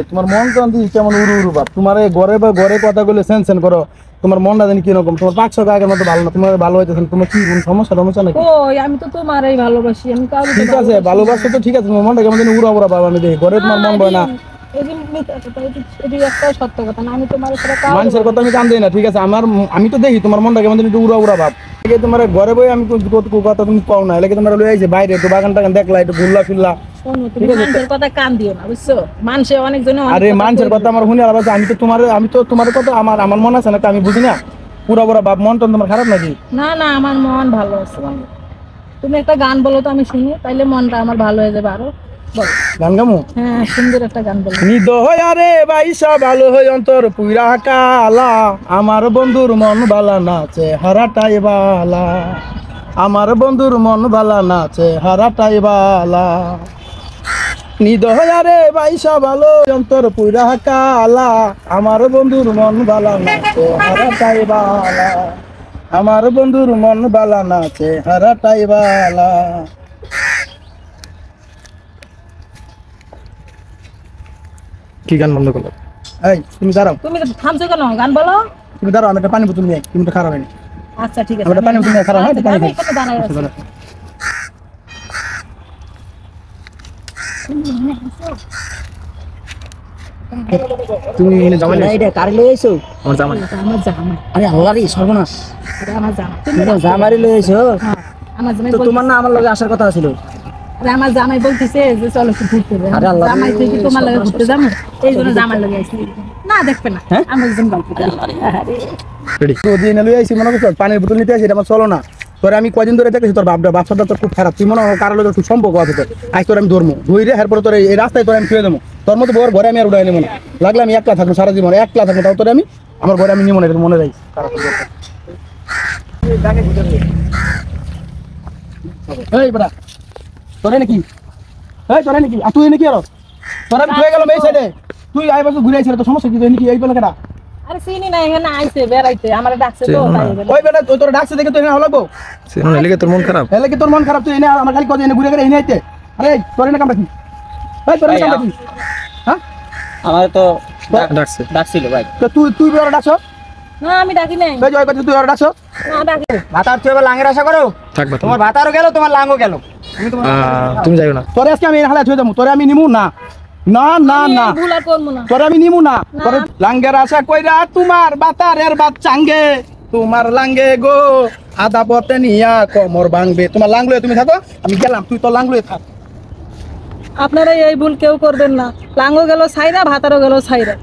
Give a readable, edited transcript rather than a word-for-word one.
তোমার মন কান্দি কেমন উড়ু উড়ু ভাব, তোমার ঘরে বা ঘরে কথা বলে সেন করো, তোমার মনটা জানি কিরকম, তোমার 500 আগের মতো ভালো না, তোমার ভালো হইতেছে, তোমার কি কোন সমস্যা নাকি? ওই আমি তো তোমারই ভালোবাসি, আমি কাউকে ঠিক আছে ভালোবাসো তো ঠিক আছে, তোমার মনটা কেমন জানি উড়া উড়া ভাব আমি দেখি, ঘরে তোমার মন বয় না। একটা সত্য কথা না, আমি তোমার মানুষের কথা আমি কান দিই না, ঠিক আছে আমি তো দেখি তোমার মনটা কেমন জানি একটু উড়া উড়া ভাব। তোমার ঘরে বই আমি কথা তুমি পাও না, এলাকে তোমার লই আইছে বাইরে একটু বাগান টাগান দেখলা একটু ঘুরলা ফিরলা। মানুষের কথা কান দিও না, বুঝছো? মানুষে অনেকজন আরে মানুষের কথা আমার শুনে আলাদা, আমি তো তোমার কথা আমার মন আছে না, আমি বুঝি না পুরা পুরা বাপ, মন তো তোমার খারাপ নাকি? না না, আমার মন ভালো আছে। তুমি একটা গান বলো তো আমি শুনি, তাইলে মনটা আমার ভালো হয়ে যাবে। আরো গান গামু? হ্যাঁ, সুন্দর একটা গান বলো। নিদ হয় আরে বাইসা ভালো হয় অন্তর পুইরা কালা, আমার বন্ধুর মন বালা না চেহারাটাই বালা, আমার বন্ধুর মন বালা না চেহারাটাই বালা। নিদ হয় আরে বাইসা ভালো অন্তর পুইরা কালা, আমার বন্ধুর মন বালা না চেহারাটাই বালা, আমার বন্ধুর মন বালা না চেহারাটাই বালা। কি গান বন্ধ করলো? এই তুমি দাঁড়াও, তুমি থামছো কেন? গান বলো। তুমি দাঁড়াও, আমি একটা পানি বোতল নিয়ে, তুমি তো খারাপ হয়নি। আচ্ছা ঠিক আছে, আমি একটা পানি বোতল নিয়ে খারাপ হয়, পানি খাই। এখানে দাঁড়ায় আছি। তুমি এনে জামাই না, এটা কারে লই আইছো? আমার জামাই। আমার জামাই। আরে আল্লাহ রে, সর্বনাশ! এটা আমার জামাই। তুমি তো জামাইরে লই আইছো? হ্যাঁ, আমার জামাই তো তোমার না আমার লগে আসার কথা ছিল। আরে আমার জামাই বলতেছে যে চলো একটু ঘুরতে যাই। আরে আল্লাহ রে, জামাই থেকে তোমার লগে ঘুরতে যাবো, এই জন্য জামাই লগে আইছি। না দেখবে না, আমার একজন গল্প করি। রেডি তো দিয়ে এনে লই আইছি, মনে করছ পানির বোতল নিতে আইছি, এটা আমার চলো না। তোরে আমি কয়দিন ধরে দেখেছি তোর বাপটা তোর খুব খারাপ, তুই মনে হয় কারো লগে খুব সম্পর্ক আছে তোর, আজ তোর আমি ধরমু ধুইরে এরপরে তোর এই রাস্তায় তোর আমি ছুঁয়ে দেবো, তোর মতো বড় ঘরে আমি আর উড়াই নেবো না, লাগলে আমি একলা থাকবো সারা জীবন, একলা থাকবো, তাও তোরে আমি আমার ঘরে আমি নিবো না, এটা মনে রাখিস। এই বড়া তোরে নাকি, এই তোরে নাকি, আর তুই নাকি আরো তোর আমি ছুঁয়ে গেলাম এই সাইডে, তুই আই বছর ঘুরে আইছিস, তোর সমস্যা কি নাকি এই বেলা কেডা? আরে চিনি না, এখানে আইছে বেড়াইতে, আমারে ডাকছে তো তাই বলে। ওই বেটা তোর ডাকছে দেখে তো এনে ভালো লাগবো, এলাকে তোর মন খারাপ? এলে কি তোর মন খারাপ, তুই এনে আমার খালি কথা এনে ঘুরে গেলে এনে আইতে? আরে তোর এনে কাম রাখি, এই তোর এনে কাম রাখি, হ্যাঁ আমার তো ডাকছে। ডাকছিল ভাই। তো তুই বেড়া ডাকছ, না আমি ডাকি নাই। এই জয় করছিস তুই আর ডাকছ? না ডাকি নাই। ভাতার তুই এবার লাঙ্গের আশা করো? থাকবা তোমার ভাতারও গেল, তোমার লাঙ্গও গেল। তুমি যাইও না। তোরে আজকে আমি হালা ছুঁয়ে দেবো, তোরে আমি নিমু না, না না আমি না, এই ভুল আর করবো না। তোরে আমি নিমু না, তোরে লাঙ্গের আশা কইরা তোমার বাতারের বাত চাঙ্গে, তোমার লাঙ্গে গো আদা পথে নিয়া কোমর ভাঙবে, তোমার লাঙ্গলে তুমি থাকো, আমি গেলাম, তুই তোর লাঙ্গলে থাক। আপনারা এই ভুল কেউ করবেন না। লাঙ্গও গেল ছাইরা, ভাতারও গেল ছাইরা।